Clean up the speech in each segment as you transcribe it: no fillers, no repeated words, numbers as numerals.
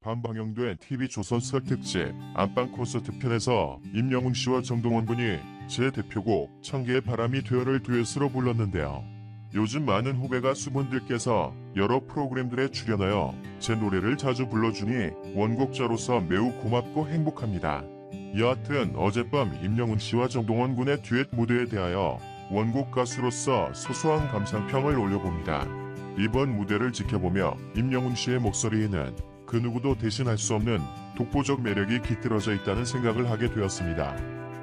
어젯밤 방영된 TV조선 설 특집 안방 콘서트 편에서 임영웅 씨와 정동원 군이 제 대표곡 청개의 바람이 되어를 듀엣으로 불렀는데요. 요즘 많은 후배 가수분들께서 여러 프로그램들에 출연하여 제 노래를 자주 불러주니 원곡자로서 매우 고맙고 행복합니다. 여하튼 어젯밤 임영웅 씨와 정동원 군의 듀엣 무대에 대하여 원곡 가수로서 소소한 감상평을 올려봅니다. 이번 무대를 지켜보며 임영웅 씨의 목소리에는 그 누구도 대신할 수 없는 독보적 매력이 깃들어져 있다는 생각을 하게 되었습니다.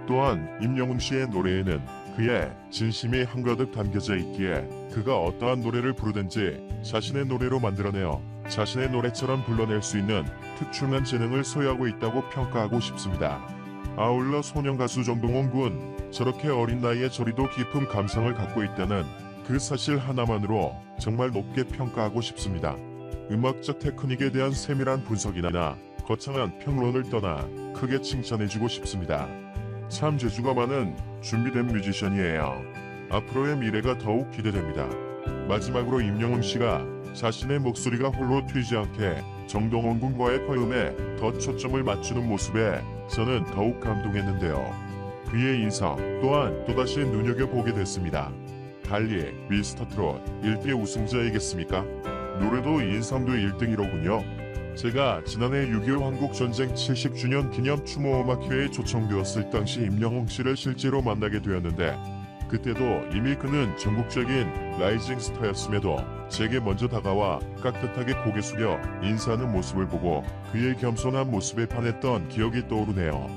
또한 임영웅 씨의 노래에는 그의 진심이 한가득 담겨져 있기에 그가 어떠한 노래를 부르든지 자신의 노래로 만들어내어 자신의 노래처럼 불러낼 수 있는 특출난 재능을 소유하고 있다고 평가하고 싶습니다. 아울러 소년 가수 정동원 군, 저렇게 어린 나이에 저리도 깊은 감상을 갖고 있다는 그 사실 하나만으로 정말 높게 평가하고 싶습니다. 음악적 테크닉에 대한 세밀한 분석이나 거창한 평론을 떠나 크게 칭찬해주고 싶습니다. 참 재주가 많은 준비된 뮤지션이에요. 앞으로의 미래가 더욱 기대됩니다. 마지막으로 임영웅 씨가 자신의 목소리가 홀로 튀지 않게 정동원 군과의 화음에 더 초점을 맞추는 모습에 저는 더욱 감동했는데요. 그의 인성 또한 또다시 눈여겨보게 됐습니다. 달리 미스터트롯 1대 우승자이겠습니까? 노래도 인성도 1등이로군요. 제가 지난해 6.25 한국전쟁 70주년 기념 추모음악회에 초청되었을 당시 임영웅 씨를 실제로 만나게 되었는데 그때도 이미 그는 전국적인 라이징 스타였음에도 제게 먼저 다가와 깍듯하게 고개 숙여 인사하는 모습을 보고 그의 겸손한 모습에 반했던 기억이 떠오르네요.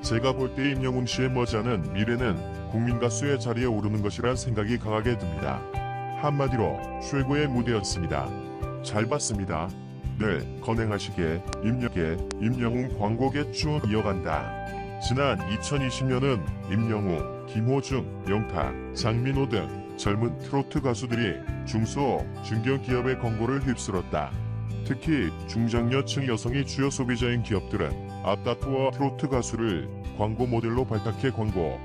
제가 볼 때 임영웅 씨의 머지않은 미래는 국민가수의 자리에 오르는 것이란 생각이 강하게 듭니다. 한마디로 최고의 무대였습니다. 잘 봤습니다. 늘 건행하시게 임영웅 광곡의 쭉 이어간다. 지난 2020년은 임영웅, 김호중, 영탁, 장민호 등 젊은 트로트 가수들이 중소, 중견기업의 광고를 휩쓸었다. 특히 중장년층 여성이 주요 소비자인 기업들은 앞다투어 트로트 가수를 광고 모델로 발탁해 광고,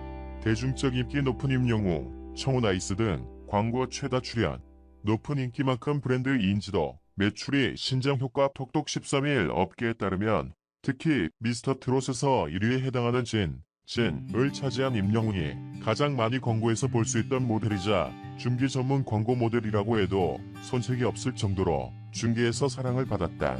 대중적 인기 높은 임영웅, 청혼아이스 등 광고 최다 출연, 높은 인기만큼 브랜드 인지도, 매출이 신장 효과 톡톡 13일 업계에 따르면 특히 미스터트롯에서 1위에 해당하는 진을 차지한 임영웅이 가장 많이 광고에서 볼 수 있던 모델이자 중계 전문 광고 모델이라고 해도 손색이 없을 정도로 중계에서 사랑을 받았다.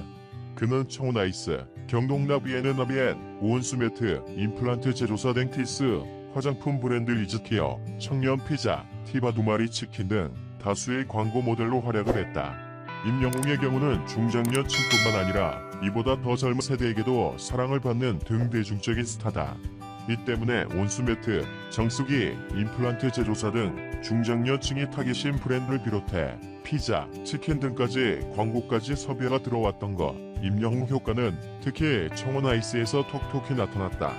그는 청혼아이스, 경동나비에는 나비엔, 오은수매트, 임플란트 제조사 댕티스, 화장품 브랜드 리즈케어, 청년 피자, 티바 두마리 치킨 등 다수의 광고 모델로 활약을 했다. 임영웅의 경우는 중장년층뿐만 아니라 이보다 더 젊은 세대에게도 사랑을 받는 등대중적인 스타다. 이 때문에 온수매트, 정수기, 임플란트 제조사 등 중장년층이 타깃인 브랜드를 비롯해 피자, 치킨 등까지 광고까지 섭외가 들어왔던 것. 임영웅 효과는 특히 청혼아이스에서 톡톡히 나타났다.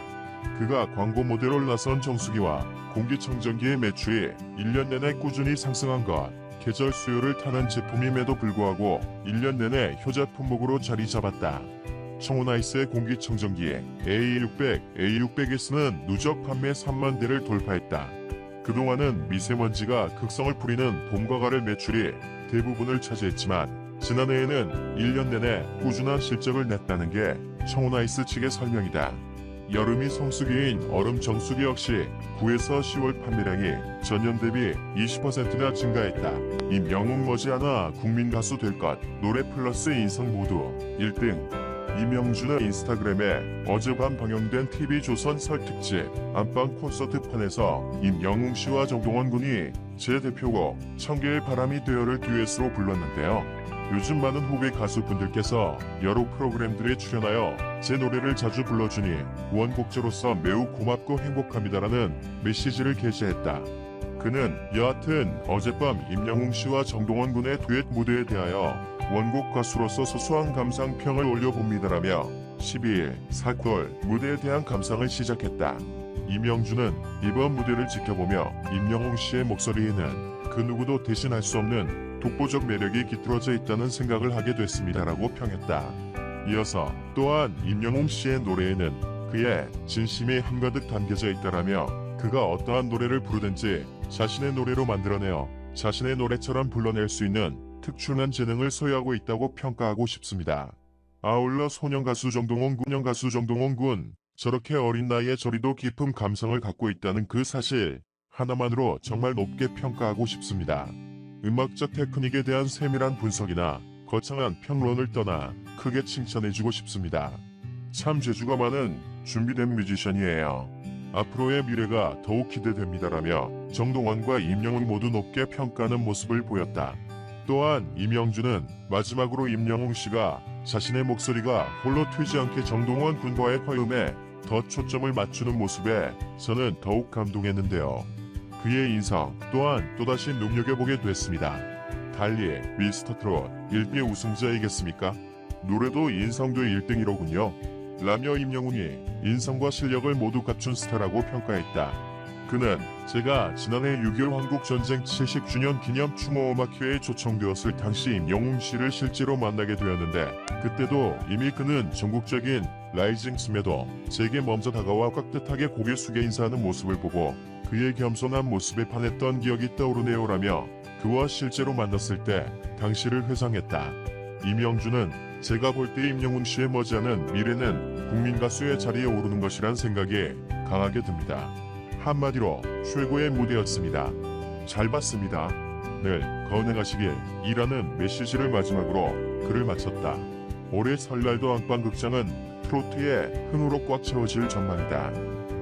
그가 광고 모델로 나선 정수기와 공기청정기의 매출이 1년 내내 꾸준히 상승한 것. 계절 수요를 타는 제품임에도 불구하고 1년 내내 효자 품목으로 자리 잡았다. 청혼아이스의 공기청정기 A600S는 누적 판매 3만 대를 돌파했다. 그동안은 미세먼지가 극성을 부리는 봄과 가을 매출이 대부분을 차지했지만 지난해에는 1년 내내 꾸준한 실적을 냈다는 게 청혼아이스 측의 설명이다. 여름이 성수기인 얼음 정수기 역시 9에서 10월 판매량이 전년 대비 20%나 증가했다. 임영웅 머지않아 국민가수 될 것, 노래 플러스 인성 모두 1등. 임영준은 인스타그램에 어젯밤 방영된 TV조선 설 특집 안방 콘서트 편에서 임영웅 씨와 정동원 군이 제 대표곡 청개의 바람이 되어를 듀엣으로 불렀는데요. 요즘 많은 후배 가수분들께서 여러 프로그램들에 출연하여 제 노래를 자주 불러주니 원곡자로서 매우 고맙고 행복합니다라는 메시지를 게시했다. 그는 여하튼 어젯밤 임영웅 씨와 정동원 군의 듀엣 무대에 대하여 원곡 가수로서 소소한 감상평을 올려봅니다라며 12일 사콜 무대에 대한 감상을 시작했다. 임영준은 이번 무대를 지켜보며 임영웅 씨의 목소리에는 그 누구도 대신할 수 없는 독보적 매력이 깃들어져 있다는 생각을 하게 됐습니다라고 평했다. 이어서 또한 임영웅 씨의 노래에는 그의 진심이 한가득 담겨져 있다라며 그가 어떠한 노래를 부르든지 자신의 노래로 만들어내어 자신의 노래처럼 불러낼 수 있는 특출난 재능을 소유하고 있다고 평가하고 싶습니다. 아울러 소년 가수 정동원 군, 저렇게 어린 나이에 저리도 깊은 감성을 갖고 있다는 그 사실 하나만으로 정말 높게 평가하고 싶습니다. 음악적 테크닉에 대한 세밀한 분석이나 거창한 평론을 떠나 크게 칭찬해주고 싶습니다. 참 재주가 많은 준비된 뮤지션이에요. 앞으로의 미래가 더욱 기대됩니다라며 정동원과 임영웅 모두 높게 평가하는 모습을 보였다. 또한 임영준은 마지막으로 임영웅 씨가 자신의 목소리가 홀로 튀지 않게 정동원 군과의 화음에 더 초점을 맞추는 모습에 저는 더욱 감동했는데요. 그의 인성 또한 또다시 눈여겨보게 됐습니다. 달리 미스터트롯 1기 우승자이겠습니까? 노래도 인성도 1등이로군요. 라며 임영웅이 인성과 실력을 모두 갖춘 스타라고 평가했다. 그는 제가 지난해 6.25 한국전쟁 70주년 기념 추모음악회에 초청되었을 당시 임영웅 씨를 실제로 만나게 되었는데 그때도 이미 그는 전국적인 라이징 스매도 제게 먼저 다가와 깍듯하게 고개 숙여 인사하는 모습을 보고 그의 겸손한 모습에 반했던 기억이 떠오르네요라며 그와 실제로 만났을 때 당시를 회상했다. 임영준은 제가 볼 때 임영웅 씨의 머지않은 미래는 국민 가수의 자리에 오르는 것이란 생각이 강하게 듭니다. 한마디로 최고의 무대였습니다. 잘 봤습니다. 늘 건강하시길 이라는 메시지를 마지막으로 글을 마쳤다. 올해 설날도 안방극장은 트로트의 흥으로 꽉 채워질 전망이다.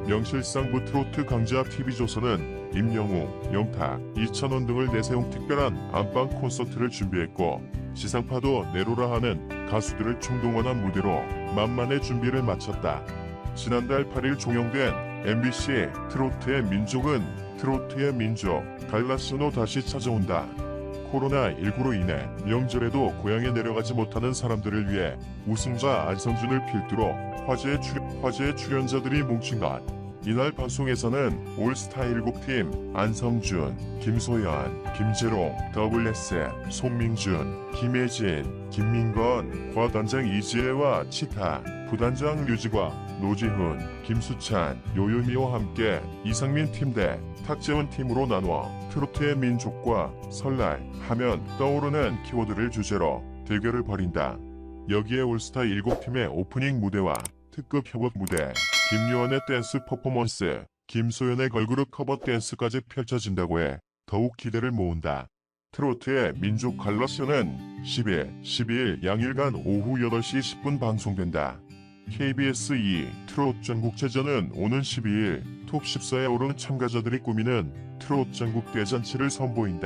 명실상부 트로트 강자 TV조선은 임영웅, 영탁, 이찬원 등을 내세운 특별한 안방 콘서트를 준비했고 지상파도 내로라 하는 가수들을 총동원한 무대로 만만의 준비를 마쳤다. 지난달 8일 종영된 MBC 트로트의 민족은 트로트의 민족 갈라스로 다시 찾아온다. 코로나19로 인해 명절에도 고향에 내려가지 못하는 사람들을 위해 우승자 안성준을 필두로 화제의 출연자들이 뭉친 것. 이날 방송에서는 올스타 7팀 안성준, 김소연, 김재롱, 더블S, 송민준, 김혜진, 김민건, 과단장 이지혜와 치타, 부단장 류지과 노지훈, 김수찬, 요요미와 함께 이상민 팀 대 탁재훈 팀으로 나누어 트로트의 민족과 설날 하면 떠오르는 키워드를 주제로 대결을 벌인다. 여기에 올스타 7팀의 오프닝 무대와 특급 협업 무대, 김요한의 댄스 퍼포먼스, 김소연의 걸그룹 커버 댄스까지 펼쳐진다고 해 더욱 기대를 모은다. 트로트의 민족 갈라스는 10일, 12일 양일간 오후 8시 10분 방송된다. KBS 2 트롯 전국체전은 오는 12일 톱 14에 오른 참가자들이 꾸미는 트롯 전국 대잔치를 선보인다.